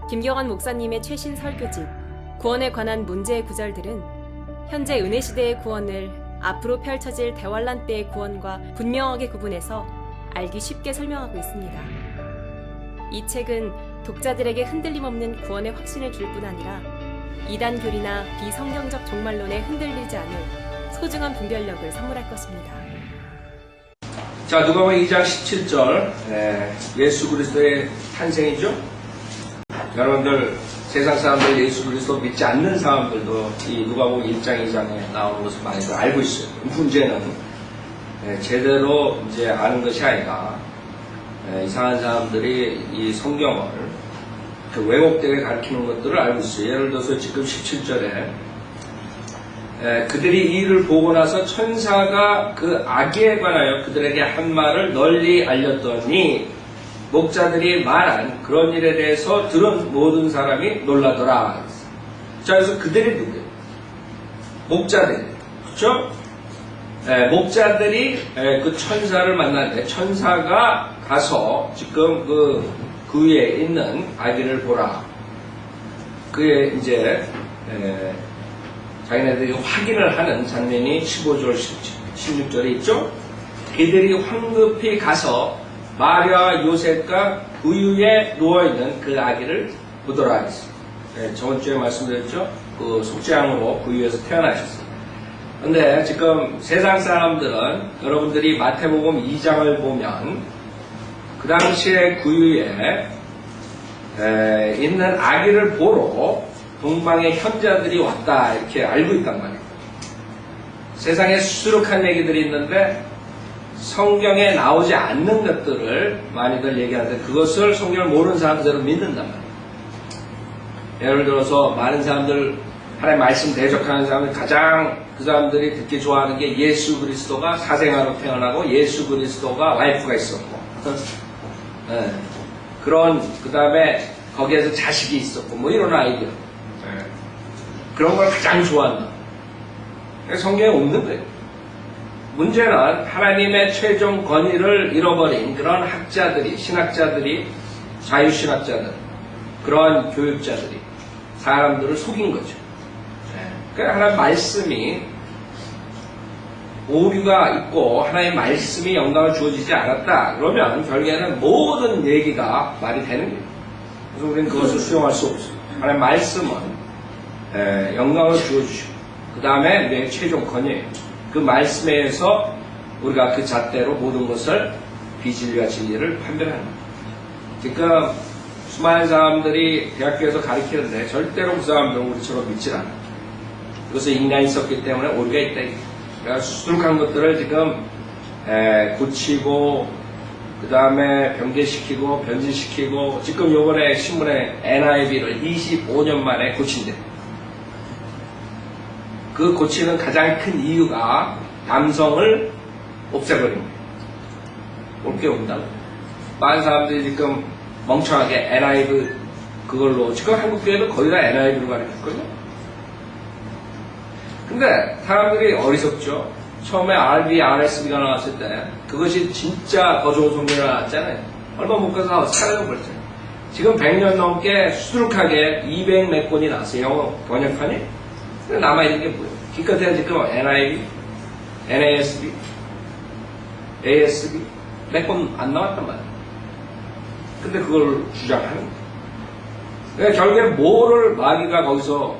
김경환 목사님의 최신 설교집 구원에 관한 문제의 구절들은 현재 은혜시대의 구원을 앞으로 펼쳐질 대환란 때의 구원과 분명하게 구분해서 알기 쉽게 설명하고 있습니다. 이 책은 독자들에게 흔들림 없는 구원의 확신을 줄 뿐 아니라 이단교리나 비성경적 종말론에 흔들리지 않을 소중한 분별력을 선물할 것입니다. 자, 누가복음 2장 17절 예수 그리스도의 탄생이죠. 여러분들 세상 사람들 예수 그리스도 믿지 않는 사람들도 이 누가복음 1장 2장에 나오는 것을 많이들 알고 있어요. 문제는 제대로 이제 아는 것이 아니라 이상한 사람들이 이 성경을 왜곡되게 가르치는 것들을 알고 있어요. 예를 들어서 지금 17절에 그들이 이 일을 보고 나서 천사가 그 아기에 관하여 그들에게 한 말을 널리 알렸더니 목자들이 말한 그런 일에 대해서 들은 모든 사람이 놀라더라. 자, 그래서 그들이 누구예요? 목자들. 그렇죠? 목자들이 그 천사를 만났는데 천사가 가서 지금 그 위에 있는 아기를 보라. 그의 이제 자기네들이 확인을 하는 장면이 15절, 16절에 있죠? 그들이 황급히 가서 마리아와 요셉과 구유에 누워있는 그 아기를 보더라 했습니다. 저번 주에 말씀드렸죠? 그 속죄양으로 구유에서 태어나셨어요. 근데 지금 세상 사람들은 여러분들이 마태복음 2장을 보면 그 당시에 구유에 있는 아기를 보러 동방의 현자들이 왔다 이렇게 알고 있단 말이에요. 세상에 수두룩한 얘기들이 있는데 성경에 나오지 않는 것들을 많이들 얘기하는데 그것을 성경을 모르는 사람들은 믿는단 말이에요. 예를 들어서 많은 사람들 하나님의 말씀 대적하는 사람들 가장 그 사람들이 듣기 좋아하는 게 예수 그리스도가 사생아로 태어나고 예수 그리스도가 와이프가 있었고 그런 그 다음에 거기에서 자식이 있었고 뭐 이런 아이디어 그런 걸 가장 좋아한다. 성경에 없는 거예요. 문제는 하나님의 최종 권위를 잃어버린 그런 학자들이, 신학자들이, 자유신학자들, 그런 교육자들이 사람들을 속인 거죠. 그러니까 하나님의 말씀이 오류가 있고 하나님의 말씀이 영광을 주어지지 않았다. 그러면 결국에는 모든 얘기가 말이 되는 거예요. 그래서 우리는 그것을 수용할 수 없어요. 하나님의 말씀은 영광을 주어주시고 그 다음에 내 최종 권위예요. 그 말씀에 의해서 우리가 그 잣대로 모든 것을 비진리와 진리를 판별하는 거예요. 지금 수많은 사람들이 대학교에서 가르치는데 절대로 그 사람들은 우리처럼 믿질 않아요. 그것은 인간이 있었기 때문에 오류가 있다. 그러니까 수두룩한 것들을 지금 고치고 그 다음에 변개시키고 변질시키고 지금 요번에 신문에 NIV를 25년 만에 고친대. 그 고치는 가장 큰 이유가 남성을 없애버린 거예요. 올 게 온다고. 많은 사람들이 지금 멍청하게 NIV 그걸로 지금 한국교회도 거의 다 NIV로 가르쳤거든요. 근데 사람들이 어리석죠. 처음에 RV, RSV가 나왔을 때 그것이 진짜 더 좋은 성경이 나왔잖아요. 얼마 못 가서 사라져버렸잖아요. 지금 100년 넘게 수두룩하게 200 몇 권이 나왔어요. 영어 번역판이. 남아있는 게 뭐예요? 기껏해야 지금 NIV, NASB, ASB 몇 권 안 나왔단 말이에요. 근데 그걸 주장하는 거예요. 그러니까 결국에 뭐를 마귀가 거기서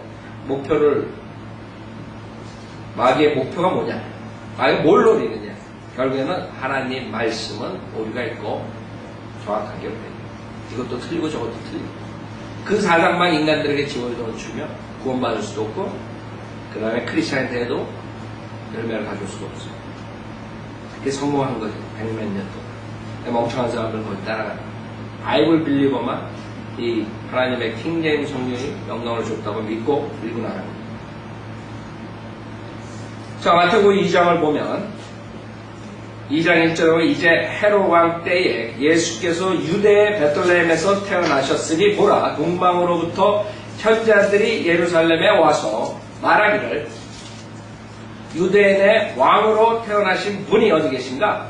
마귀의 목표가 뭐냐? 마귀가 뭘 노리느냐? 결국에는 하나님 말씀은 오류가 있고 정확하게 없대요. 이것도 틀리고 저것도 틀리고. 그 사상만 인간들에게 집어넣어주면 구원받을 수도 없고 그 다음에 크리스찬한테도 열매를 가져올 수도 없어요. 그게 성공한 거죠. 100몇 년 동안. 멍청한 사람들은 거기 따라가요. 바이블 빌리버만 이 하나님의 킹제임 성령이 영광을 줬다고 믿고 밀고 나가는 거예요. 자, 마태복음 2장을 보면 2장 1절에 이제 헤롯 왕 때에 예수께서 유대의 베들레헴에서 태어나셨으니 보라 동방으로부터 현자들이 예루살렘에 와서 말하기를 유대인의 왕으로 태어나신 분이 어디 계신가?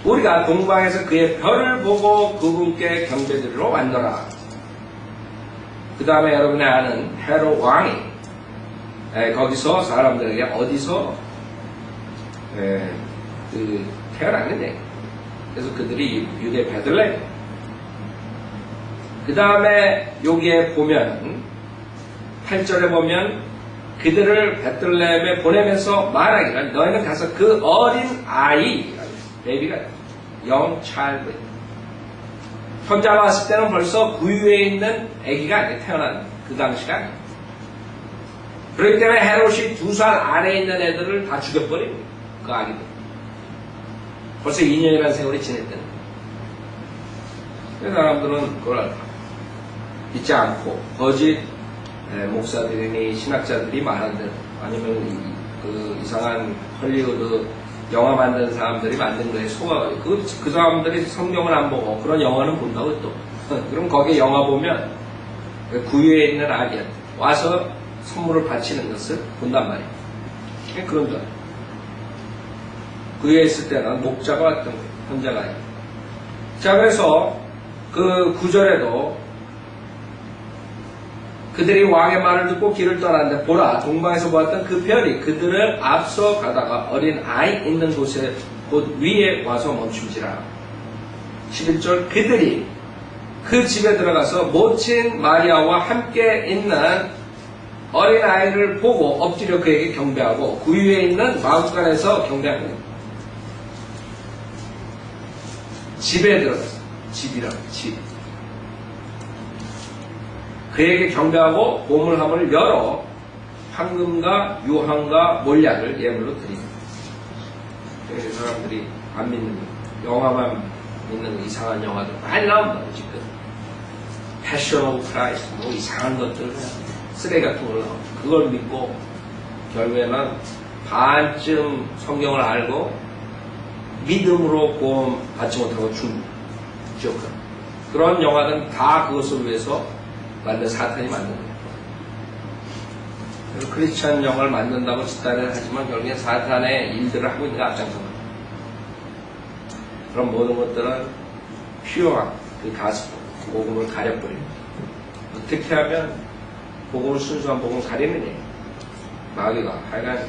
우리가 동방에서 그의 별을 보고 그분께 경배드리러 왔노라. 그 다음에 여러분이 아는 헤롯 왕이 거기서 사람들에게 어디서 태어났느냐. 그래서 그들이 유대 베들레헴. 그 다음에 여기에 보면 8절에 보면 그들을 베들레헴에 보내면서 말하기를 너희는 가서 그 어린 아이 베이비가 young child 현자가 왔을 때는 벌써 구유에 있는 아기가 태어난 그 당시가 아니에요. 그렇기 때문에 헤롯이 2살 아래에 있는 애들을 다 죽여버리고 그 아기들 벌써 2년이라는 세월이 지냈다는 거예요. 사람들은 그걸 믿지 않고 거짓 목사들이니 신학자들이 말한 대로 아니면 그 이상한 헐리우드 영화 만드는 사람들이 만든 거에 속아가지고 그 사람들이 성경을 안 보고 그런 영화는 본다고 또 그럼 거기에 영화 보면 구유에 있는 아기한테 와서 선물을 바치는 것을 본단 말이에요. 그런 줄 알아요. 구유에 있을 때는 목자가 왔던 거예요. 현자가 아니에요. 자, 그래서 그 9절에도 그들이 왕의 말을 듣고 길을 떠났는데 보라 동방에서 보았던 그 별이 그들을 앞서 가다가 어린 아이 있는 곳에 곧 위에 와서 멈춤지라. 11절 그들이 그 집에 들어가서 모친 마리아와 함께 있는 어린 아이를 보고 엎드려 그에게 경배하고 그 위에 있는 마구간에서 경배합니다. 집에 들어가서 집이라고 집. 그에게 경배하고 보물함을 열어 황금과 유황과 몰약을 예물로 드립니다. 사람들이 안 믿는 영화만 믿는 이상한 영화들 많이 나온다 지금. 패션 오브 크라이스트 뭐 이상한 것들 쓰레기 같은 걸 나오고 그걸 믿고 결국에는 반쯤 성경을 알고 믿음으로 구원 받지 못하고 죽죠. 그런 영화들은 다 그것을 위해서 만든 사탄이 만든 거예요. 그래서 크리스찬 영화를 만든다고 짓다를 하지만 결국엔 사탄의 일들을 하고 있는 게 앞장서는 거예요. 그런 모든 것들은 퓨어한 그 가스포, 복음을 가려버립니다. 어떻게 하면 복음을 순수한 복음을 가리느냐. 마귀가 하여간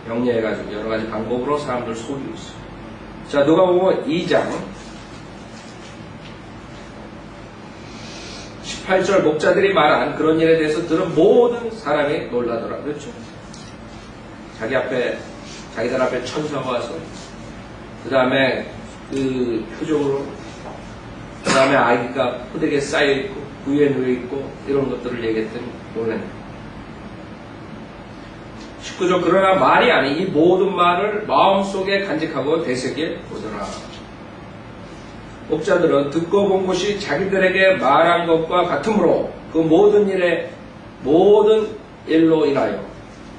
영리해가지고 여러 가지 방법으로 사람들을 속이고 있어요. 자, 누가복음 2장 18절 목자들이 말한 그런 일에 대해서 들은 모든 사람이 놀라더라. 그렇죠? 자기들 앞에 천사가 와서 그 다음에 그 표적으로 그 다음에 아기가 호되게 쌓여있고 구유에 누워있고 이런 것들을 얘기했더니 놀랐네. 19절 그러나 말이 아니 이 모든 말을 마음속에 간직하고 되새겨 보더라. 목자들은 듣고 본 것이 자기들에게 말한 것과 같으므로 그 모든 일로 인하여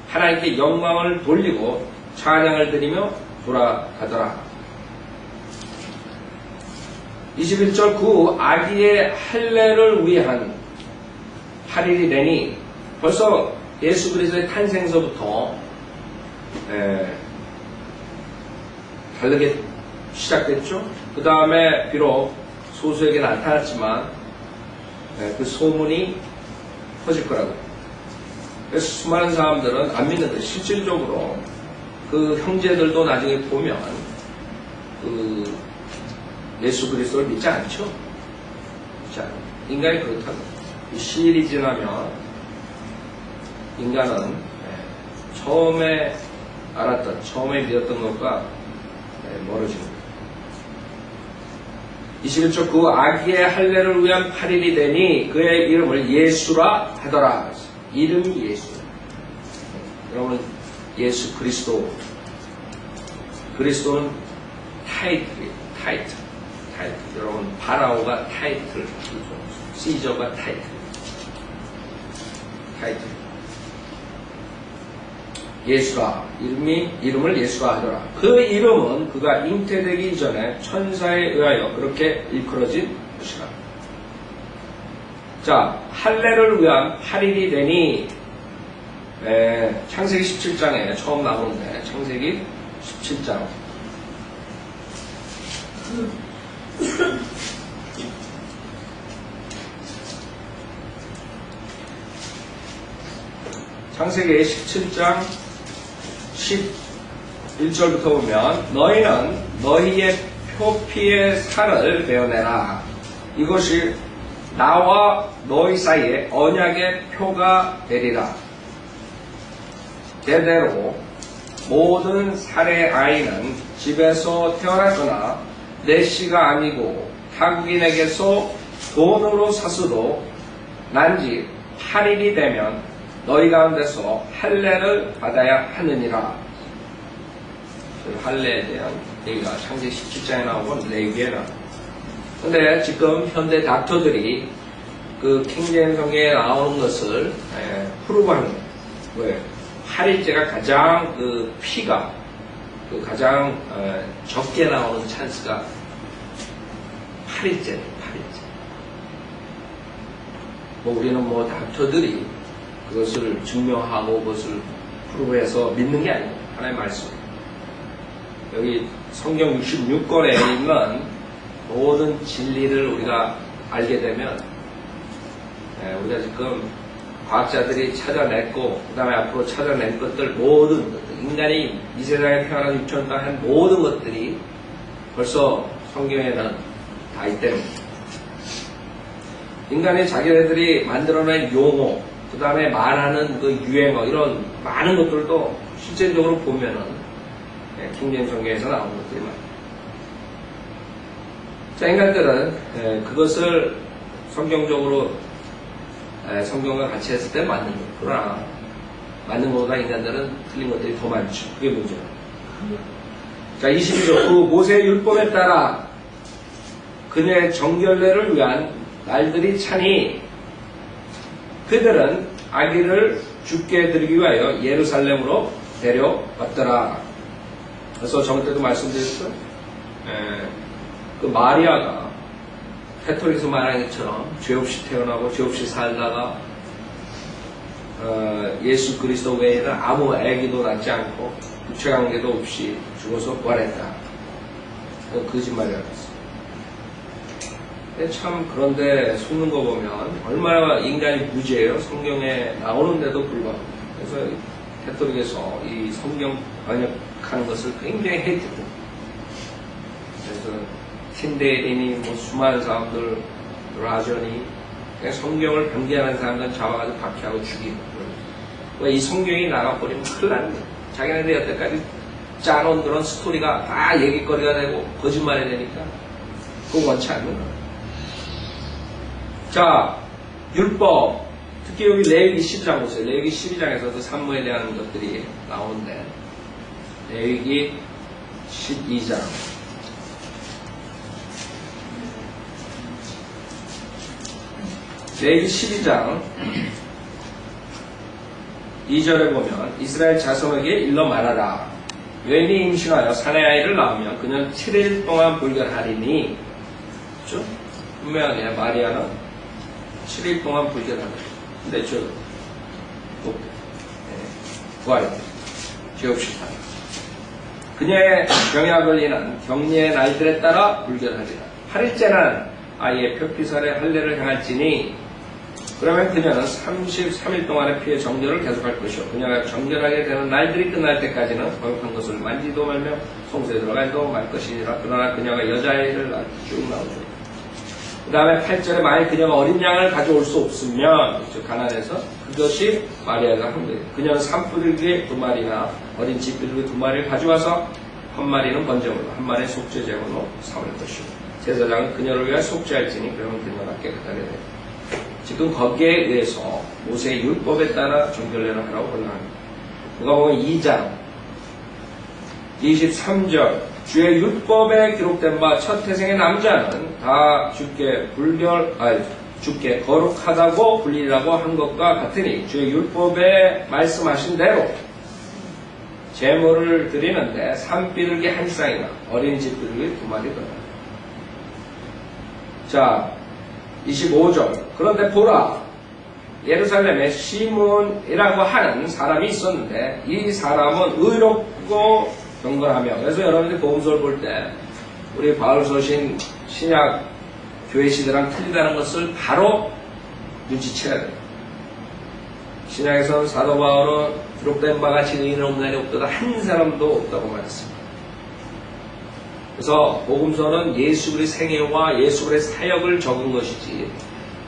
하나님께 영광을 돌리고 찬양을 드리며 돌아가더라. 21절 그 아기의 할례를 위한 8일이 되니 벌써 예수 그리스도의 탄생서부터 다르게 시작됐죠. 그 다음에 비록 소수에게 나타났지만 그 소문이 퍼질 거라고. 그래서 수많은 사람들은 안 믿는데 실질적으로 그 형제들도 나중에 보면 그 예수 그리스도를 믿지 않죠. 자, 인간이 그렇다고. 시일이 지나면 인간은 처음에 알았던, 처음에 믿었던 것과 멀어집니다. 21절 그 아기의 할례를 위한 8일이 되니 그의 이름을 예수라 하더라. 이름이 예수. 여러분 예수 그리스도. 그리스도는 타이틀이에요. 타이틀. 여러분 파라오가 타이틀. 시저가 타이틀. 예수라. 이름을 예수라 하더라. 그 이름은 그가 잉태되기 전에 천사에 의하여 그렇게 일컬어진 것이라. 자, 할례를 위한 8일이 되니 창세기 17장에 처음 나오는데 창세기 17장 창세기 17장 11절부터 보면 너희는 너희의 표피의 살을 베어내라. 이것이 나와 너희 사이에 언약의 표가 되리라. 대대로 모든 살의 아이는 집에서 태어났거나 내 씨가 아니고 타국인에게서 돈으로 샀어도 난지 8일이 되면 너희 가운데서 할례를 받아야 하느니라. 할례에 대한 얘기가 창세기 17장에 나오고 레위기에 나오고. 근데 지금 현대 닥터들이 그 킹제임스 성경에 나오는 것을 프루브하는 거예요. 왜? 8일째가 가장 그 피가 그 가장 적게 나오는 찬스가 8일째예요. 8일째. 뭐 우리는 뭐 닥터들이 그것을 증명하고 그것을 프루브해서 믿는 게 아니에요. 하나님의 말씀. 여기 성경 66권에 있는 모든 진리를 우리가 알게 되면 우리가 지금 과학자들이 찾아냈고 그 다음에 앞으로 찾아낸 것들 모든 것들 인간이 이 세상에 태어나서 6천 동안 한 모든 것들이 벌써 성경에는 다 있다는 거예요. 인간이 자기네들이 만들어낸 용어 그 다음에 말하는 그 유행어 이런 많은 것들도 실제적으로 보면은 킹제임스 성경에서 나오는 것들이 많아요. 자, 인간들은 그것을 성경적으로 성경과 같이 했을 때 맞는 거예요. 그러나 맞는 것보다 인간들은 틀린 것들이 더 많죠. 그게 문제예요. 자, 22절 그 모세의 율법에 따라 그녀의 정결례를 위한 날들이 차니 그들은 아기를 죽게 드리기 위하여 예루살렘으로 데려왔더라. 그래서 저번 때도 말씀드렸죠. 그 마리아가 캐톨릭에서 말하는 것처럼 죄 없이 태어나고 죄 없이 살다가 예수 그리스도 외에는 아무 아기도 낳지 않고 부채관계도 없이 죽어서 부활했다. 거짓말이라고 했어요. 참 그런데 속는 거 보면 얼마나 인간이 무지해요. 성경에 나오는데도 불구하고. 그래서 캐톨릭에서 이 성경 번역하는 것을 굉장히 헤이트해요. 그래서 틴데일이니 뭐 수많은 사람들 라전이 그냥 성경을 변개하는 사람들은 잡아가지고 박해하고 죽이고. 이 성경이 나가버리면 큰일 나는 거예요. 자기네들이 여태까지 짜놓은 그런 스토리가 다 얘기거리가 되고 거짓말이 되니까 그거 원치 않는 거예요. 자, 율법. 특히 여기 레위기 12장 보세요. 레위기 12장에서도 산모에 대한 것들이 나오는데 레위기 12장. 레위기 12장 2절에 보면 이스라엘 자손에게 일러 말하라. 여인이 임신하여 사내 아이를 낳으면 그녀는 7일 동안 불결하리니. 그렇죠? 분명하게 마리아는 7일 동안 불결하다. 근데 부활했다. 죄 없이 살아. 그녀의 병에 걸리는 격리의 날들에 따라 불결하리라. 8일째는 아이의 표피살의 할례를 행할지니 그러면 그녀는 33일 동안의 피의 정결을 계속할 것이요. 그녀가 정결하게 되는 날들이 끝날 때까지는 거룩한 것을 만지도 말며 성소에 들어가지도 말 것이니라. 그러나 그녀가 여자아이를 낳을 쭉 나오죠. 그 다음에 8절에 만약 그녀가 어린 양을 가져올 수 없으면 가난해서 그것이 마리아가 한 거예요. 그녀는 산부들기 2마리나 어린 집들기 2마리를 가져와서 한 마리는 번제물로 한 마리는 속죄 제물로 삼을 것이고 제사장은 그녀를 위하여 속죄할지니 그러면 그녀가 깨끗하게 돼요. 지금 거기에 의해서 모세의 율법에 따라 정결례를 하라고 권장합니다. 누가복음 2장 23절 주의 율법에 기록된 바 첫 태생의 남자는 다 주께 거룩하다고 불리라고 한 것과 같으니 주의 율법에 말씀하신 대로 제물을 드리는데 산비둘기 한 쌍이나 어린 집비둘기 2마리더라. 자, 25절 그런데 보라 예루살렘에 시몬이라고 하는 사람이 있었는데 이 사람은 의롭고 경건하며. 그래서 여러분들이 복음서를 볼 때 우리 바울 서신 신약 교회 시대랑 틀리다는 것을 바로 눈치채야 돼요. 신약에서는 사도 바울은 기록된 바 같이 의인 없는 날이 없도다 한 사람도 없다고 말했습니다. 그래서 복음서는 예수 그리스도의 생애와 예수 그리스도의 사역을 적은 것이지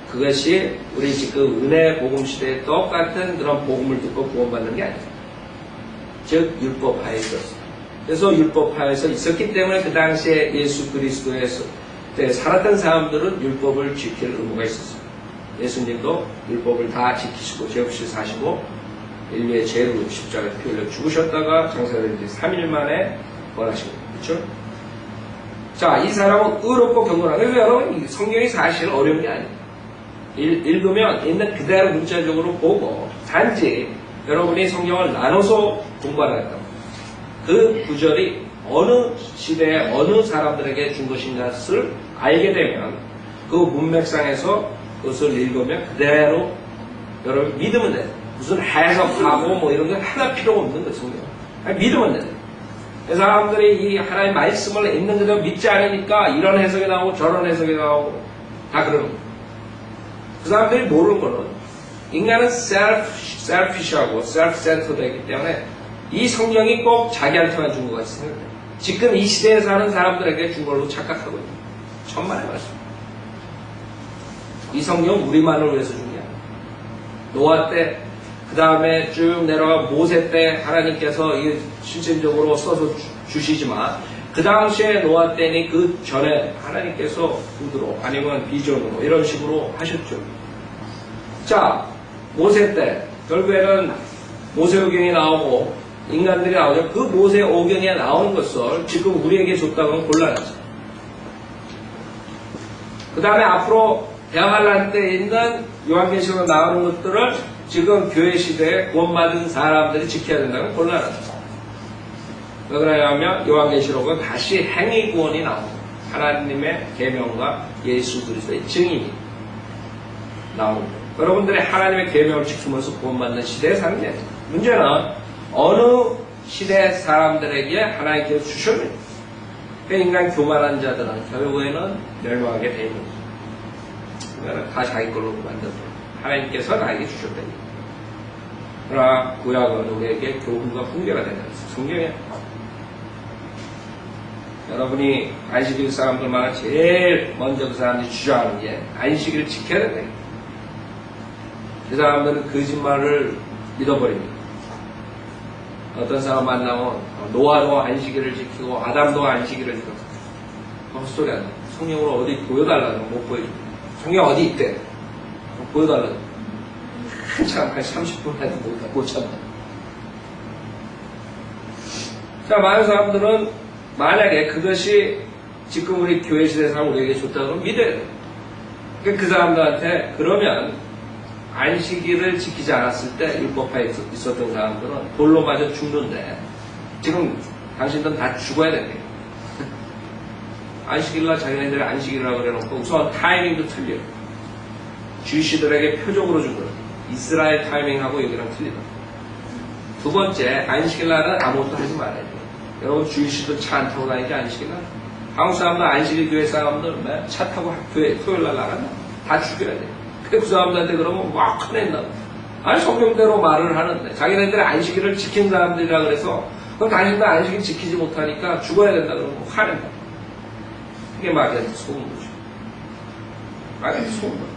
그것이 우리 지금 은혜 복음 시대에 똑같은 그런 복음을 듣고 구원받는 게 아니에요. 즉 율법하에 있었어요. 그래서 율법하에서 있었기 때문에 그 당시에 예수 그리스도에서 살았던 사람들은 율법을 지킬 의무가 있었어요. 예수님도 율법을 다 지키시고 죄 없이 사시고 인류의 죄로 십자가에 피 흘려 죽으셨다가 장사된 지 3일 만에 부활하신 거예요. 그렇죠? 자, 이 사람은 의롭고 경건한. 그래서 여러분 성경이 사실 어려운 게 아니에요. 읽으면 있는 그대로 문자적으로 보고 단지 여러분이 성경을 나눠서 공부하라 했다. 그 구절이 어느 시대에 어느 사람들에게 준 것인가를 알게 되면 그 문맥상에서 그것을 읽으면 그대로 여러분 믿으면 돼요. 무슨 해석하고 뭐 이런 게 하나 필요가 없는 거예요. 성경. 믿으면 돼요. 사람들이 이 하나님의 말씀을 읽는 그대로 믿지 않으니까 이런 해석이 나오고 저런 해석이 나오고 다 그러는 거예요. 그 사람들이 모르는 거는 인간은 selfish하고 self-centered이기 때문에 이 성경이 꼭 자기한테만 준 것 같습니다. 지금 이 시대에 사는 사람들에게 준 걸로 착각하고 있는 천만의 말씀. 이 성경 우리만을 위해서 준 게 아니에요. 노아 때, 그 다음에 쭉 내려가 모세 때 하나님께서 이 실질적으로 써서 주시지만 그 당시에 노아 때니 그 전에 하나님께서 구두로 아니면 비전으로 이런 식으로 하셨죠. 자, 모세 때 결국에는 모세오경이 나오고 인간들이 나오죠. 그 모세오경에 나오는 것을 지금 우리에게 줬다고 하면 곤란하죠. 그 다음에 앞으로 대항할 때 있는 요한계시록에 나오는 것들을 지금 교회 시대에 구원받은 사람들이 지켜야 된다면 곤란하죠. 왜 그러냐면 요한계시록은 다시 행위 구원이 나옵니다. 하나님의 계명과 예수 그리스도의 증인이 나옵니다. 여러분들이 하나님의 계명을 지키면서 구원받는 시대에 사는 게 아니에요. 문제는 어느 시대 사람들에게 하나님께서 주셨느냐. 그 인간 교만한 자들은 결국에는 멸망하게 되어 있는 거죠. 다 자기 걸로 만들어요. 하나님께서 나에게 주셨다니. 그러나 구약은 우리에게 교훈과 훈계가 된다. 성경에 여러분이 안식일 사람들만 제일 먼저 그 사람들이 주저하는 게 안식일을 지켜야 된다. 그 사람들은 거짓말을 믿어버립니다. 어떤 사람 만나면 노아도 안식일을 지키고 아담도 안식일을 지키고 헛소리 안 해. 성경으로 어디 보여달라는 못 보여줍니다. 성경 어디 있대? 보여달라고. 한참 한 30분 해도 못 참아. 자, 많은 사람들은 만약에 그것이 지금 우리 교회 시대 사람 우리에게 좋다고 믿어야 돼요. 그 사람들한테 그러면 안식일을 지키지 않았을 때 율법하에 있었던 사람들은 돌로 맞아 죽는데 지금 당신들은 다 죽어야 됩니다. 안식일날 자기네들이 안식일이라고 그래놓고 우선 타이밍도 틀려요. 주시들에게 표적으로 준 거예요. 이스라엘 타이밍하고 여기랑 틀리다. 두 번째, 안식일날은 아무것도 하지 말아야 돼요. 여러분 주시도 차 안 타고 다니지 안식일날? 한국 사람들 안식일 교회 사람들 차 타고 교회 토요일날 나간다. 다 죽여야 돼요. 그 사람들한테 그러면 막 화낸다. 아니 성경대로 말을 하는데 자기네들이 안식일을 지킨 사람들이라 그래서 그럼 당신들 안식일 지키지 못하니까 죽어야 된다 그러면 화낸다. 그게 말이한테 속은 거죠. 말이한테 속은 거죠.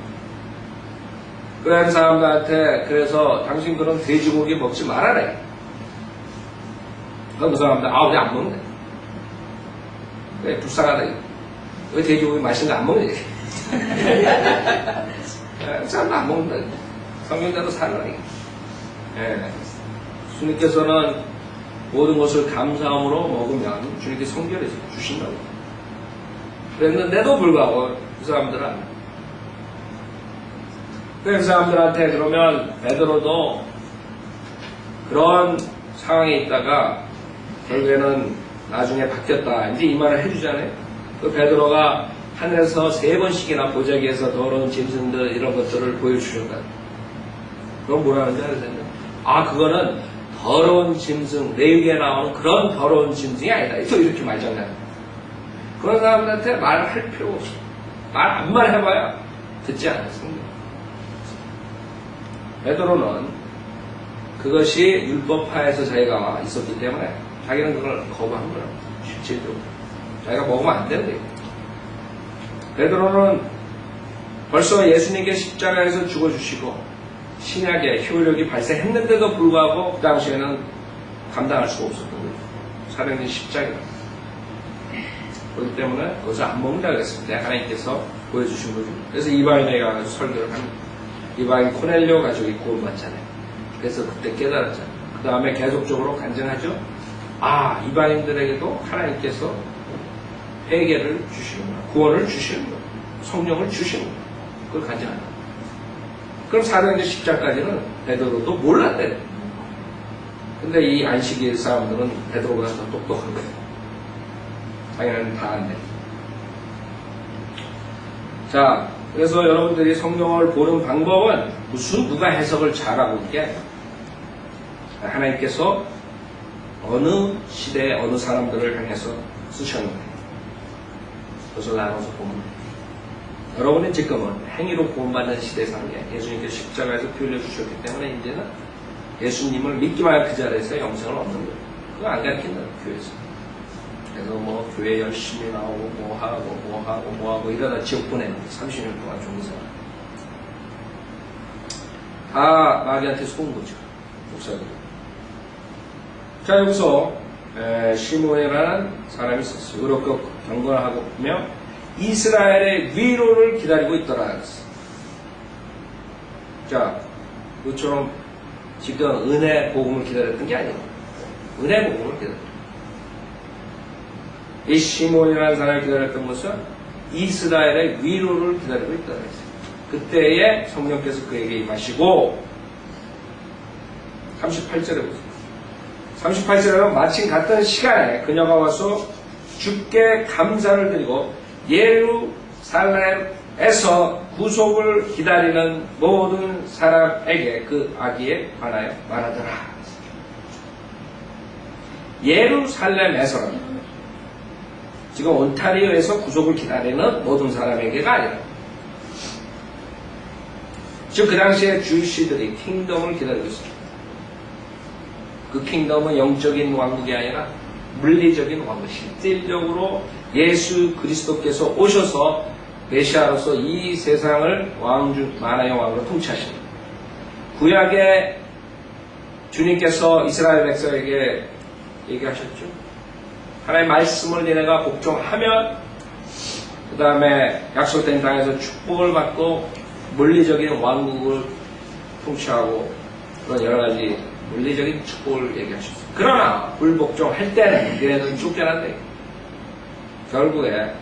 그런 사람들한테 그래서 당신 그런 돼지고기 먹지 말아래. 그럼 그 사람들 우리 안 먹네. 그래 불쌍하다. 왜 돼지고기 맛있는 거 안 먹냐. 그 사람도 안 먹는다. 성경대로 살아라. 예. 주님께서는 모든 것을 감사함으로 먹으면 주님께서 성결해서 주신다고. 그랬는데도 불구하고 그 사람들은 그 사람들한테 그러면 베드로도 그런 상황에 있다가 결국에는 나중에 바뀌었다. 이제 이 말을 해주잖아요. 그 베드로가 하늘에서 3번씩이나 보자기에서 더러운 짐승들 이런 것들을 보여주셨다. 그건 뭐라는 줄 아세요? 그거는 더러운 짐승, 레위기에 나오는 그런 더러운 짐승이 아니다. 또 이렇게 말장난. 그런 사람들한테 말할 필요 없어. 말 안 말해봐야 듣지 않았습니다. 베드로는 그것이 율법하에서 자기가 있었기 때문에 자기는 그걸 거부한 거라고. 실질적으로. 자기가 먹으면 안 된대. 베드로는 벌써 예수님께 십자가에서 죽어주시고 신약의 효력이 발생했는데도 불구하고 그 당시에는 감당할 수가 없었던 거예요. 사령님 십자가. 그렇기 때문에 그것을 안 먹는다고 했습니다. 하나님께서 보여주신 거죠. 그래서 이방인에게 가서 설교를 합니다. 이방인 코넬료 가족이 구원받잖아요. 그래서 그때 깨달았잖아요. 그 다음에 계속적으로 간증하죠. 아, 이방인들에게도 하나님께서 회개를 주시는구나. 구원을 주시는구나. 성령을 주시는구나. 그걸 간증한다. 그럼 사도행전 10장까지는 베드로도 몰랐대. 근데 이 안식일 사람들은 베드로보다 더 똑똑한 거예요. 당연히 다 안 돼. 자, 그래서 여러분들이 성경을 보는 방법은 무슨 누가 해석을 잘하고 있게 하나님께서 어느 시대에 어느 사람들을 향해서 쓰셨는데 그것을 나눠서 보면 여러분은 지금은 행위로 구원받는 시대에 사는 게 예수님께서 십자가에서 피 흘려 주셨기 때문에 이제는 예수님을 믿기만 할 그 자리에서 영생을 얻는 거예요. 그거 안 가르친다, 교회에서. 그래서 뭐 교회 열심히 나오고 뭐 하고 이러다 지옥 보내는 거예요. 30년 동안 종교생활. 다 마귀한테 속은 거죠. 목사들. 자, 여기서 시므온이라는 사람이 있었어요. 의롭고 경건하며 이스라엘의 위로를 기다리고 있더라 그랬어. 자, 그처럼 지금 은혜 복음을 기다렸던 게 아니에요. 은혜 복음을 기다렸던. 이 시므온이라는 사람을 기다렸던 것은 이스라엘의 위로를 기다리고 있다 그랬어요. 그때에 성령께서 그에게 임하시고 38절에 보세요. 38절에는 마침 같은 시간에 그녀가 와서 주께 감사를 드리고 예루살렘에서 구속을 기다리는 모든 사람에게 그 아기에 관하여 말하더라. 예루살렘에서는 지금 온타리오에서 구속을 기다리는 모든 사람에게가 아니라 지금 그 당시에 주시들이 킹덤을 기다리고 있습니다. 그 킹덤은 영적인 왕국이 아니라 물리적인 왕국, 실질적으로 예수 그리스도께서 오셔서 메시아로서 이 세상을 만화의 왕으로 통치하십니다. 구약에 주님께서 이스라엘 백성에게 얘기하셨죠. 하나님의 말씀을 너네가 복종하면 그 다음에 약속된 땅에서 축복을 받고 물리적인 왕국을 통치하고 그런 여러 가지 물리적인 축복을 얘기하셨어요. 그러나 불복종할 때는 너네는 쫓겨난대. 결국에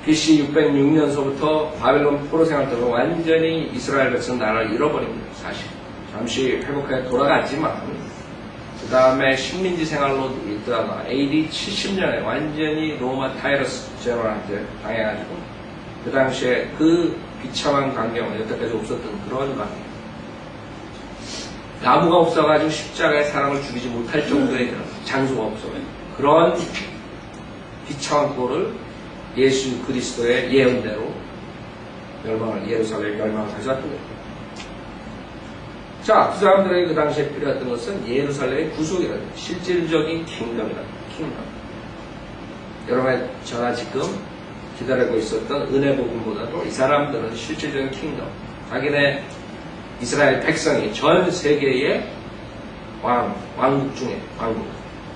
BC 606년서부터 바벨론 포로 생활 때로 완전히 이스라엘 백성 나라를 잃어버립니다. 사실 잠시 회복해 돌아갔지만 그 다음에 식민지 생활로 있다가 AD 70년에 완전히 로마 타이러스 제너럴한테 당해가지고 그 당시에 그 비참한 광경은 여태까지 없었던 그런 광경. 나무가 없어가지고 십자가에 사람을 죽이지 못할 정도의 그런 장소가 없어요. 그런 비참한 꼴을 예수 그리스도의 예언대로 예루살렘 멸망을 가져왔던 거예요. 자, 그 사람들에게 그 당시에 필요했던 것은 예루살렘의 구속이라는 실질적인 킹덤이라는 킹덤. 여러분, 저나 지금 기다리고 있었던 은혜 복음보다도 이 사람들은 실질적인 킹덤. 자기네 이스라엘 백성이 전 세계의 왕국 중에 왕국.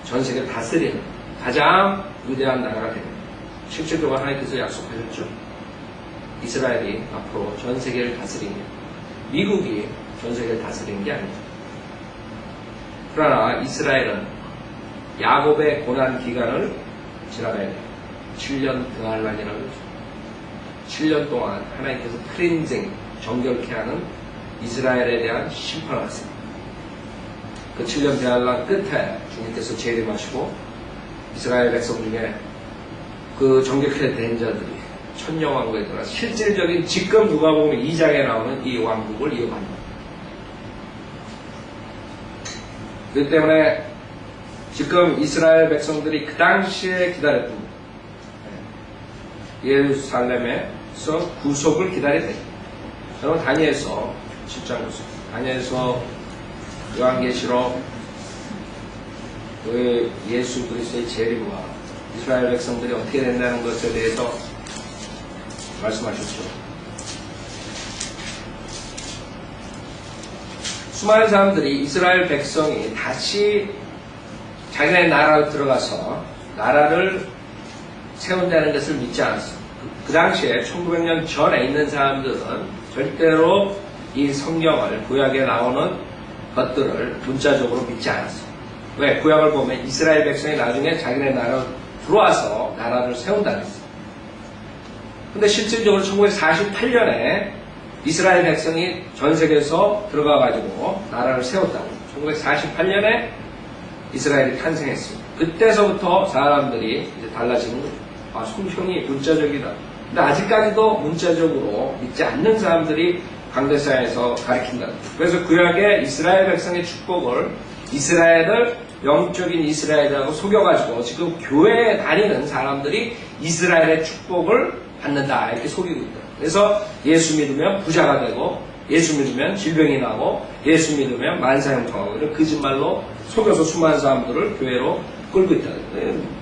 전 세계를 다스리는 가장 위대한 나라가 됩니다. 실질적으로 하나님께서 약속하셨죠. 이스라엘이 앞으로 전 세계를 다스리는 미국이 전 세계를 다스리는 게 아닙니다. 그러나 이스라엘은 야곱의 고난 기간을 지나가야 돼요. 7년 드할란이라고 그러죠. 7년 동안 하나님께서 클린징, 정결케 하는 이스라엘에 대한 심판을 하십니다. 그 7년 드할란 끝에 주님께서 재림하시고 이스라엘 백성 중에 그 정결케 된 자들이 천년왕국에 들어가 실질적인 지금 누가복음 2장에 나오는 이 왕국을 이어갑니다. 그렇기 때문에 지금 이스라엘 백성들이 그 당시에 기다렸던 예루살렘에서 구속을 기다렸다. 여러분 다니엘서 7장 보세요. 다니엘서 요한계시록 그 예수 그리스도의 재림과 이스라엘 백성들이 어떻게 된다는 것에 대해서 말씀하셨죠. 수많은 사람들이 이스라엘 백성이 다시 자기네 나라로 들어가서 나라를 세운다는 것을 믿지 않았어요. 그 당시에 1900년 전에 있는 사람들은 절대로 이 성경을 구약에 나오는 것들을 문자적으로 믿지 않았어요. 왜? 구약을 보면 이스라엘 백성이 나중에 자기네 나라로 들어와서 나라를 세운다 그랬어요. 근데 실질적으로 1948년에 이스라엘 백성이 전 세계에서 들어가가지고 나라를 세웠다고. 1948년에 이스라엘이 탄생했습니다. 그때서부터 사람들이 이제 달라지는 거죠. 아, 성경이 문자적이다. 근데 아직까지도 문자적으로 믿지 않는 사람들이 강대사에서 가르친다. 그래서 구약의 이스라엘 백성의 축복을 이스라엘을 영적인 이스라엘이라고 속여가지고 지금 교회에 다니는 사람들이 이스라엘의 축복을 받는다 이렇게 속이고 있다. 그래서 예수 믿으면 부자가 되고 예수 믿으면 질병이 나고 예수 믿으면 만사형통하고 이런 거짓말로 속여서 수많은 사람들을 교회로 끌고 있다.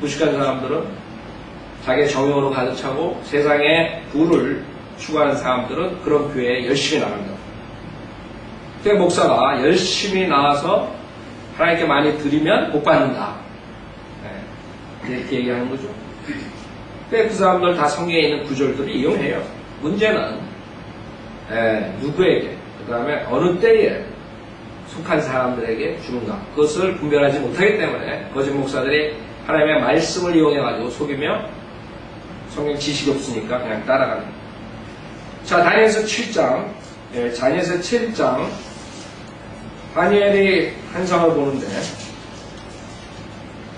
무식한 사람들은 자기의 정욕으로 가득 차고 세상에 부를 추구하는 사람들은 그런 교회에 열심히 나간다. 그러니까 목사가 열심히 나와서 하나님께 많이 드리면 복 받는다. 네, 이렇게 얘기하는 거죠. 그 사람들 다 성경에 있는 구절들을 이용해요. 문제는 누구에게, 그 다음에 어느 때에 속한 사람들에게 주는가. 그것을 분별하지 못하기 때문에 거짓 목사들이 하나님의 말씀을 이용해가지고 속이며 성경 지식이 없으니까 그냥 따라가는 거예요. 자, 다니엘서 7장, 다니엘서 7장, 다니엘이 환상을 보는데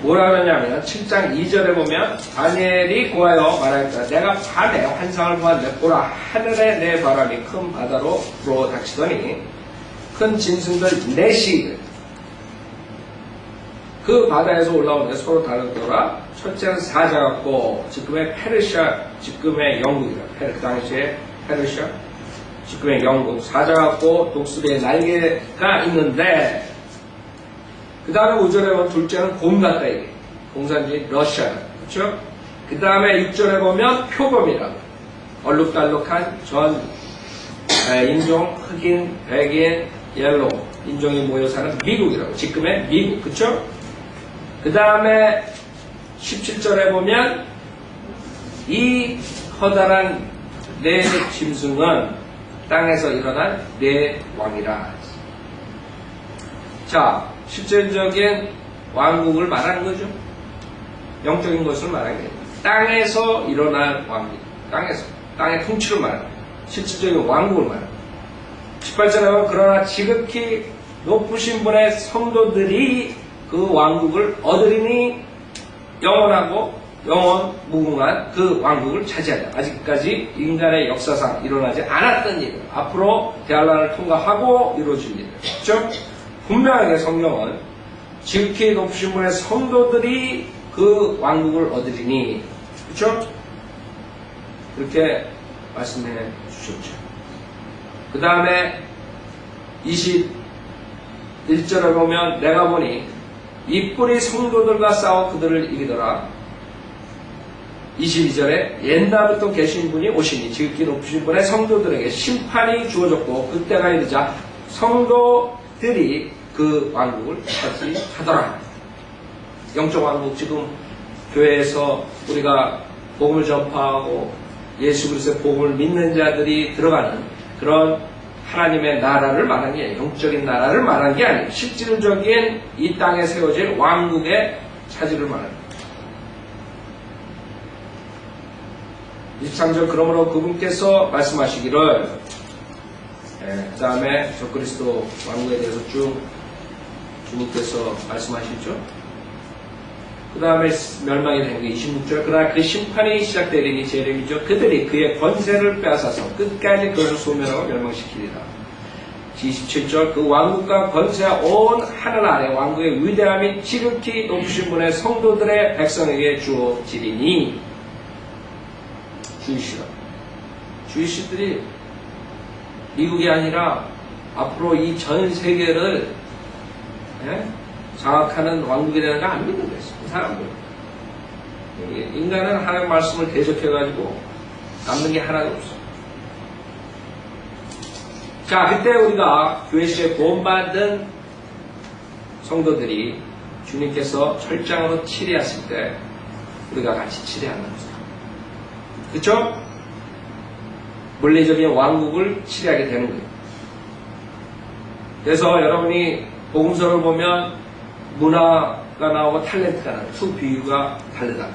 뭐라 그러냐면 7장 2절에 보면 다니엘이 고하여 말하였다. 내가 밤에 환상을 보았는데 보라 하늘에 내 바람이 큰 바다로 불어 닥치더니 큰 짐승들 넷이 그 바다에서 올라오는데 서로 다르더라. 첫째는 사자 같고 지금의 페르시아, 지금의 영국이라. 그 당시에 페르시아, 지금의 영국. 사자 같고 독수리의 날개가 있는데 그 다음에 5절에 보면 둘째는 곰 같다 이게. 공산주의 러시아. 그렇죠? 그 다음에 6절에 보면 표범이라고. 얼룩달룩한 전 인종, 흑인, 백인, 옐로우 인종이 모여 사는 미국이라고. 지금의 미국. 그렇죠? 그 다음에 17절에 보면 이 커다란 네 짐승은 땅에서 일어난 네 왕이라. 자, 실질적인 왕국을 말하는 거죠. 영적인 것을 말하는 거예요. 땅에서 일어난 왕국. 땅에서. 땅의 통치를 말하는 거예요. 실질적인 왕국을 말하는 거예요. 18절에 보면 그러나 지극히 높으신 분의 성도들이 그 왕국을 얻으리니 영원하고 영원 무궁한 그 왕국을 차지하자. 아직까지 인간의 역사상 일어나지 않았던 일. 앞으로 대환란을 통과하고 이루어질 일. 그렇죠? 분명하게 성경은 지극히 높으신 분의 성도들이 그 왕국을 얻으리니. 그렇죠? 그렇게 말씀해 주셨죠. 그 다음에 21절에 보면 내가 보니 이 뿔이 성도들과 싸워 그들을 이기더라. 22절에 옛날부터 계신 분이 오시니 지극히 높으신 분의 성도들에게 심판이 주어졌고 그때가 이르자 성도들이 그 왕국을 차지하더라. 영적 왕국. 지금 교회에서 우리가 복음을 전파하고 예수 그리스도의 복음을 믿는 자들이 들어가는 그런 하나님의 나라를 말하는 게 영적인 나라를 말하는 게 아니에요. 실질적인 이 땅에 세워질 왕국의 차지를 말합니다. 23절 그러므로 그분께서 말씀하시기를 그 다음에 적그리스도 왕국에 대해서 쭉 주님께서 말씀하시죠. 그 다음에 멸망이 된 게 26절 그러나 그 심판이 시작되리니 재림이죠. 그들이 그의 권세를 빼앗아서 끝까지 그것을 소멸하고 멸망시키리라. 27절 그 왕국과 권세와 온 하늘 아래 왕국의 위대함이 지극히 높으신 분의 성도들의 백성에게 주어지리니. 주이시라. 주이시들이 미국이 아니라 앞으로 이 전 세계를 장악하는 왕국이라는 거 안 믿는 거였어요. 그 사람들. 인간은 하나님의 말씀을 대적해가지고 남는 게 하나도 없어요. 자, 그때 우리가 교회시에 구원받은 성도들이 주님께서 철장으로 치리하실 때 우리가 같이 치리하는 거죠. 그렇죠? 물리적인 왕국을 치리하게 되는 거예요. 그래서 여러분이 복음서를 보면 문화가 나오고 탤런트가 나와요. 두 비유가 다르다.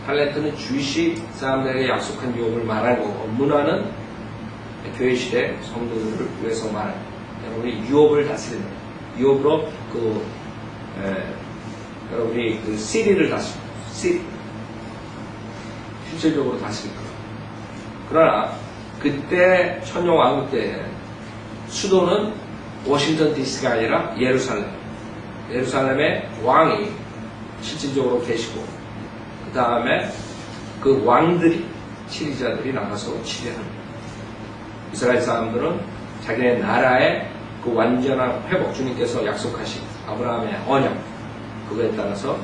탤런트는 주시 사람들에게 약속한 유업을 말하는 거고, 문화는 교회 시대 성도들을 위해서 말하는 거예요. 여러분이 유업을 다스리는 거예요. 유업으로 여러분이 그 시리를 다스립니다. 시리. 실질적으로 다스릴 거예요. 그러나 그때 천년왕국 때 수도는 워싱턴 DC가 아니라 예루살렘. 예루살렘의 왕이 실질적으로 계시고, 그 다음에 그 왕들이, 치리자들이 나가서 치리하는 거예요. 이스라엘 사람들은 자기네 나라의 그 완전한 회복, 주님께서 약속하신 아브라함의 언약, 그거에 따라서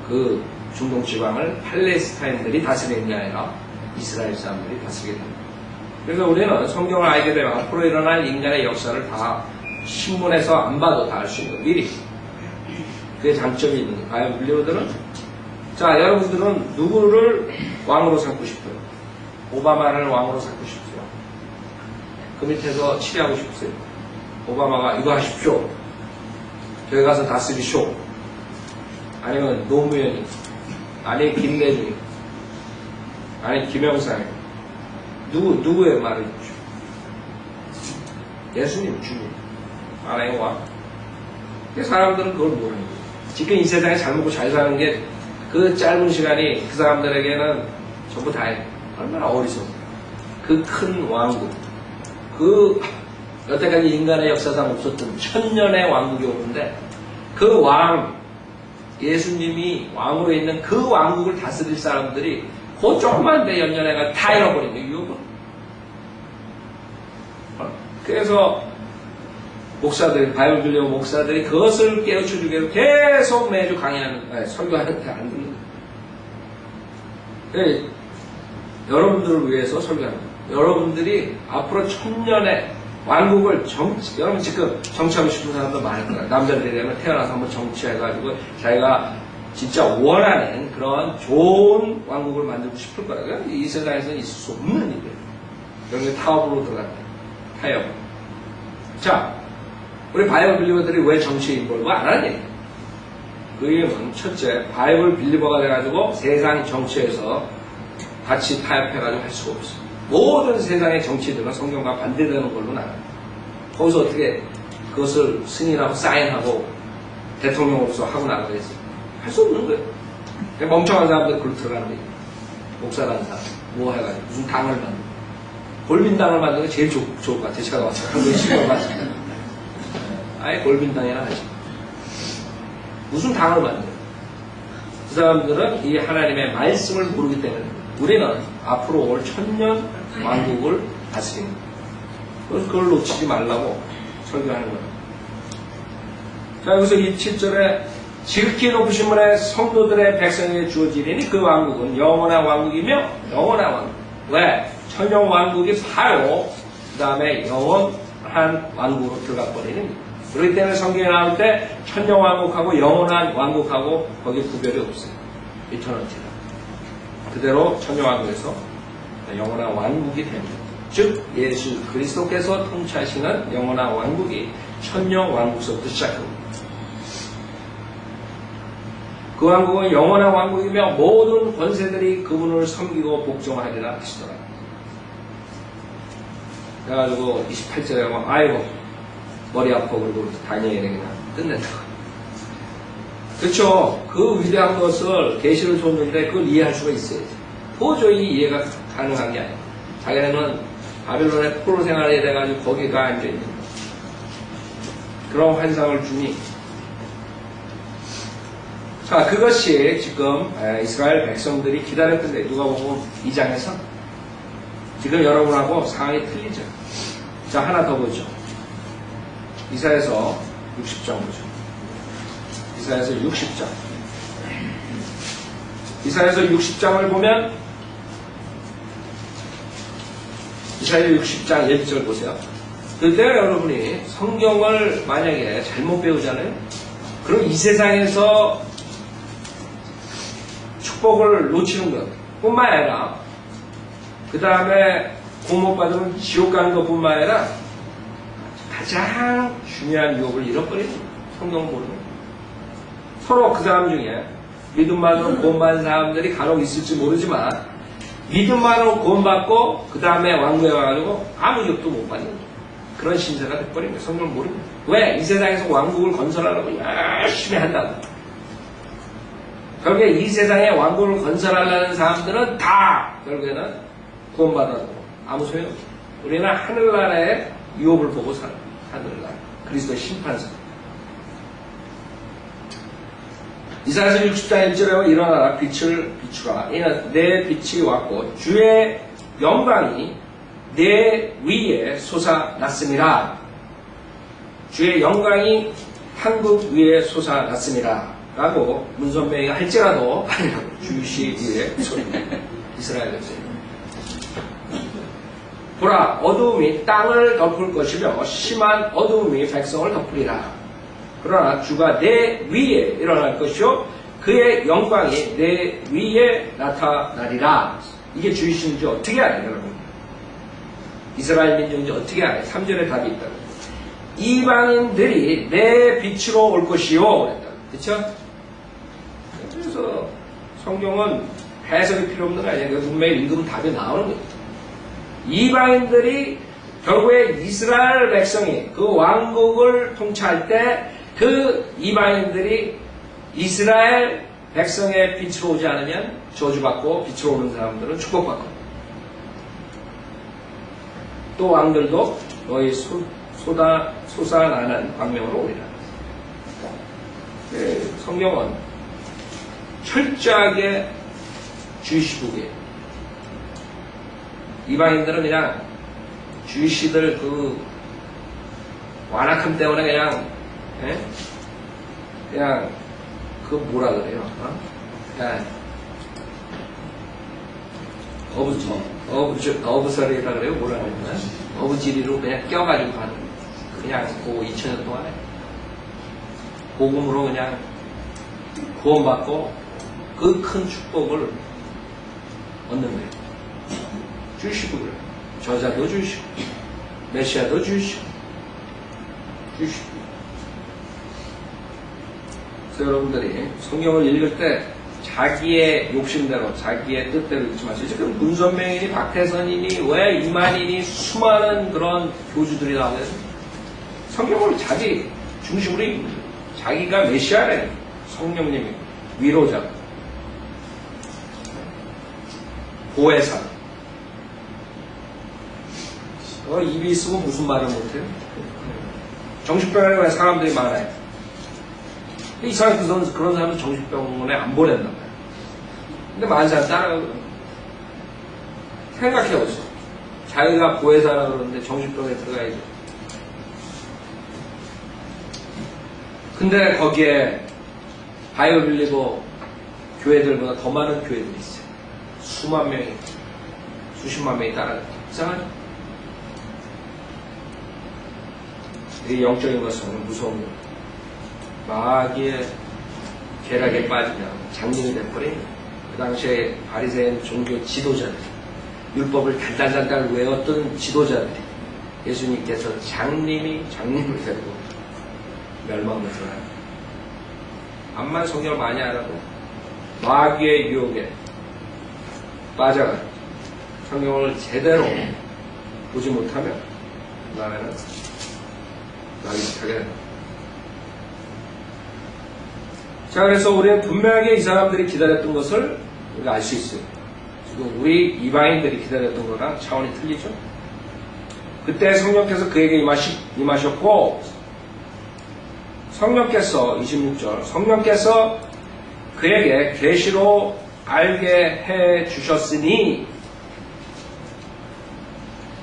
그 중동 지방을 팔레스타인들이 다스리는 게 아니라 이스라엘 사람들이 다스리게 됩니다. 그래서 우리는 성경을 알게 되면 앞으로 일어날 인간의 역사를 다 신문에서 안 봐도 다 알 수 있는 미리. 그게 장점이 있는 거예요. 바이블 빌리버들은, 자, 여러분들은 누구를 왕으로 삼고 싶어요? 오바마를 왕으로 삼고 싶어요? 그 밑에서 치리하고 싶으세요? 오바마가 이거 하십시오. 저기 가서 다스리쇼. 아니면 노무현이, 아니 김대중이, 아니 김영삼이. 누구의 말을 듣죠? 예수님, 주님. 하나의 왕. 사람들은 그걸 모르는 거예요. 지금 이 세상에 잘 먹고 잘 사는 게 그 짧은 시간이 그 사람들에게는 전부 다예요. 얼마나 어리석어. 그 큰 왕국. 그 여태까지 인간의 역사상 없었던 천년의 왕국이 오는데 그 왕, 예수님이 왕으로 있는 그 왕국을 다스릴 사람들이 그 조그만 데 연년해가 다 잃어버린 거예요. 유혹은. 그래서 목사들이, 바이블 빌리버 목사들이 그것을 깨우쳐주기 위해서 계속 매주 강의하는, 설교하는데 안 듣는 거예요. 여러분들을 위해서 설교하는 거예요. 여러분들이 앞으로 천년의 왕국을 여러분 지금 정치하고 싶은 사람도 많을 거예요. 남자들이라면 태어나서 한번 정치해가지고 자기가 진짜 원하는 그런 좋은 왕국을 만들고 싶을 거예요. 이 세상에서는 있을 수 없는 일이에요. 여기 타협으로 들어간다. 타협. 자, 우리 바이블 빌리버들이 왜 정치에 인볼브 안 하는 얘기예요? 그 이유는 첫째, 바이블 빌리버가 돼가지고 세상 정치에서 같이 타협해가지고 할 수가 없어요. 모든 세상의 정치들은 성경과 반대되는 걸로 나가요. 거기서 어떻게 그것을 승인하고 사인하고 대통령으로서 하고 나가겠어요? 할 수 없는 거예요. 멍청한 사람들 그걸 들어가는 거예요. 목사라는 사람. 뭐 해가지고 무슨 당을 만들고. 골빈당을 만드는 게 제일 좋을 것 같아요. 제가 와서 한 거에 신경 맞습니다. 아예 골빈당이나 하지. 무슨 당을 만들어요? 그 사람들은 이 하나님의 말씀을 모르기 때문에 우리는 앞으로 올 천년 왕국을 다스리는 거예요. 그래서 그걸 놓치지 말라고 설교하는 거예요. 자, 여기서 이 7절에 지극히 높으신 분의 성도들의 백성에게 주어지리니 그 왕국은 영원한 왕국이며 영원한 왕국. 왜? 천년 왕국이 바로 그 다음에 영원한 왕국으로 들어가 버리는 거예요. 그렇기 때문에 성경에 나올 때 천년 왕국하고 영원한 왕국하고 거기 구별이 없어요. 이터널티가. 그대로 천년 왕국에서 영원한 왕국이 됩니다. 즉 예수 그리스도께서 통치하시는 영원한 왕국이 천년 왕국서부터 시작합니다. 그 왕국은 영원한 왕국이며 모든 권세들이 그분을 섬기고 복종하리라 하시더라. 그래가지고 28절에 보면 아이고 머리 아파 그러고 다니엘에게 그냥 끝낸다고. 그렇죠. 그 위대한 것을 계시를 줬는데 그걸 이해할 수가 있어야지. 도저히 이해가 가능한 게 아니에요. 자기네는 바빌론의 포로 생활이 돼가지고 거기가 앉아있는 거예요. 그런 환상을 주니. 자, 그것이 지금 이스라엘 백성들이 기다렸던데 누가 보면 2장에서 지금 여러분하고 상황이 틀리죠. 자, 하나 더 보죠. 이사야서 60장 보죠. 이사야서 60장. 이사야서 60장을 보면 이사야 60장 1절 보세요. 그때 여러분이 성경을 만약에 잘못 배우잖아요. 그럼 이 세상에서 축복을 놓치는 것 뿐만 아니라 그 다음에 공못 받으면 지옥 가는 것 뿐만 아니라 가장 중요한 유혹을 잃어버리는 거예요. 성경을 모르는 거예요. 서로 그 사람 중에 믿음만으로 구원받은 사람들이 간혹 있을지 모르지만 믿음만으로 구원받고 그 다음에 왕국에 와가지고 아무 유혹도 못 받는 거예요. 그런 신세가 돼버린 거예요. 성경을 모르는 거예요. 왜? 이 세상에서 왕국을 건설하려고 열심히 한다고. 결국에 이 세상에 왕국을 건설하려는 사람들은 다 결국에는 구원받아도 아무 소용없어요. 우리는 하늘나라의 유업을 보고 사는 하늘나라. 그리스도의 심판서. 이사야서 60장 1절에 일어나라 빛을 비추라. 이는 내 빛이 왔고 주의 영광이 내 위에 솟아났음이라. 주의 영광이 한국 위에 솟아났음이라. 라고 문선명이가 할지라도 주시 위에 이스라엘 백성. 보라 어두움이 땅을 덮을 것이며 심한 어두움이 백성을 덮으리라. 그러나 주가 내 위에 일어날 것이요 그의 영광이 내 위에 나타나리라. 이게 주이신지 어떻게 알아요 여러분? 이스라엘 민족인지 어떻게 알아요? 3절에 답이 있다고. 이방인들이 내 빛으로 올 것이요 그랬다. 그렇죠? 그래서 성경은 해석이 필요 없는 거 아니에요. 분명히 읽으면 답이 나오는 거예요. 이방인들이 결국에 이스라엘 백성이 그 왕국을 통치할 때 그 이방인들이 이스라엘 백성의 빛으로 오지 않으면 저주받고 빛으로 오는 사람들은 축복받고 또 왕들도 너희 솟아나는 광명으로 오리라. 네, 성경은 철저하게 주의시국이에요. 이방인들은 그냥 주의시들 그 완악함 때문에 그냥 그 뭐라 그래요? 그냥 어부설이라 그래요? 뭐라 그러나? 어부지리로 그냥 껴가지고 가는 그냥 그 2000년 동안에 복음으로 그냥 구원받고 그 큰 축복을 얻는 거예요. 주시고 그래요. 저자도 주시고 메시아도 주시고 그래서 여러분들이 성경을 읽을 때 자기의 욕심대로 자기의 뜻대로 읽지 마시고 지금 문선명이니 박태선이니 왜 이만희니 수많은 그런 교주들이 나오는데 성경을 자기 중심으로 읽는 거예요. 자기가 메시아래 성령님이 위로자 보혜사 입이 있으면 무슨 말을 못해요? 정신병원에 왜 사람들이 많아요? 이상하게 그런 사람은 정신병원에 안 보낸단 말이에요. 근데 많은 사람 따라가거든. 생각해보세요. 자기가 보혜사라 그러는데 정신병원에 들어가야죠. 근데 거기에 바이올 빌리고 교회들보다 더 많은 교회들이 있어요. 수만 명이, 수십만 명이 따라가요. 이상하죠? 이 영적인 것은 무서운 거예요. 마귀의 계략에 빠지면 장님이 돼버려요. 그 당시에 바리새인 종교 지도자들, 율법을 단단단단 외웠던 지도자들이 예수님께서 장님을 데리고 멸망을 들어요. 암만 성경을 많이 알아도 마귀의 유혹에 빠져가 성경을 제대로 보지 못하면 그 다음에는 나기하게 됩니다. 자, 그래서 우리는 분명하게 이 사람들이 기다렸던 것을 우리가 알 수 있어요. 지금 우리 이방인들이 기다렸던 거랑 차원이 틀리죠. 그때 성령께서 그에게 임하셨고 성령께서 26절 성령께서 그에게 계시로 알게 해 주셨으니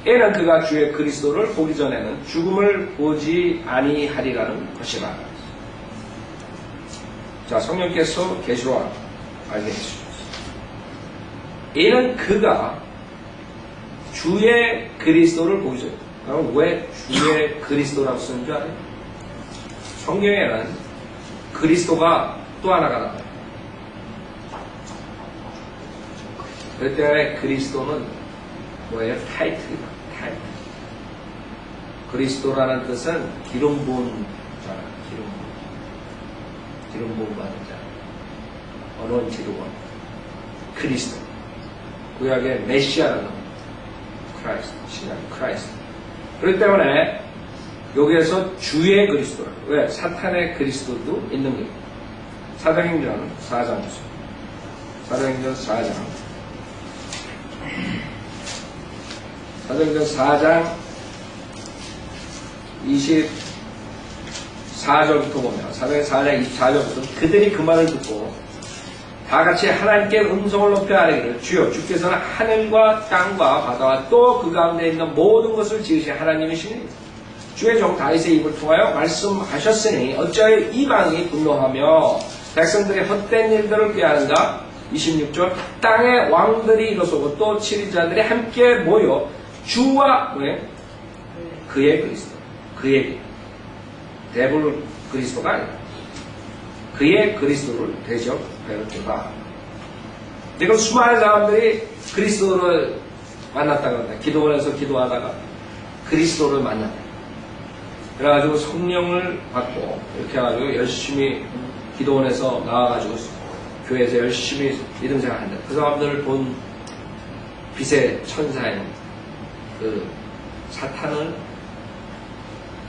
이는 그가 주의 그리스도를 보기 전에는 죽음을 보지 아니하리라는 것이라. 자, 성령께서 계시로 알게 해주셨어요. 이는 그가 주의 그리스도를 보여줘요. 그럼 왜 주의 그리스도라고 쓰는 줄 알아요? 성경에는 그리스도가 또 하나가 나와요. 그럴 때 그리스도는 뭐예요? 타이틀이다. 타이틀. 그리스도라는 뜻은 기름 부은 자, 기름 부은 받은 자. 언원티드 원. 그리스도. 구약의 메시아라는 크라이스트. 신약 크라이스트. 그렇기 때문에 여기에서 주의 그리스도라고. 왜? 사탄의 그리스도도 있는 거예요. 사도행전 4장 보세요. 사도행전 4장. 사도행전 4장 24절부터 보면, 사도행전 4장 24절부터 그들이 그 말을 듣고 다 같이 하나님께 음성을 높여 아뢰기를, 주여 주께서는 하늘과 땅과 바다와 또 그 가운데 있는 모든 것을 지으신 하나님이시니 주의 종 다윗의 입을 통하여 말씀하셨으니 어찌하여 이방이 분노하며 백성들의 헛된 일들을 꾀하는가. 26절 땅의 왕들이 일어서고 또 치리자들이 함께 모여 주와 그의 그리스도, 그의 대불 그리스도가 아니라 그의 그리스도를 대적하였도다. 지금 수많은 사람들이 그리스도를 만났다고 합니다. 기도원에서 기도하다가 그리스도를 만났다. 그래가지고 성령을 받고 이렇게 해가지고 열심히 기도원에서 나와가지고 교회에서 열심히 믿음 생활한다. 그 사람들을 본 빛의 천사인 그 사탄을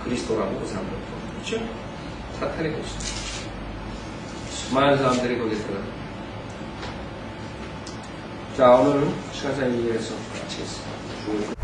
그리스도라고 그 사람들 그렇죠? 사탄이 그리스도. 수많은 사람들이 거기서 자, 오늘은 시간상 위해서 마치겠습니다.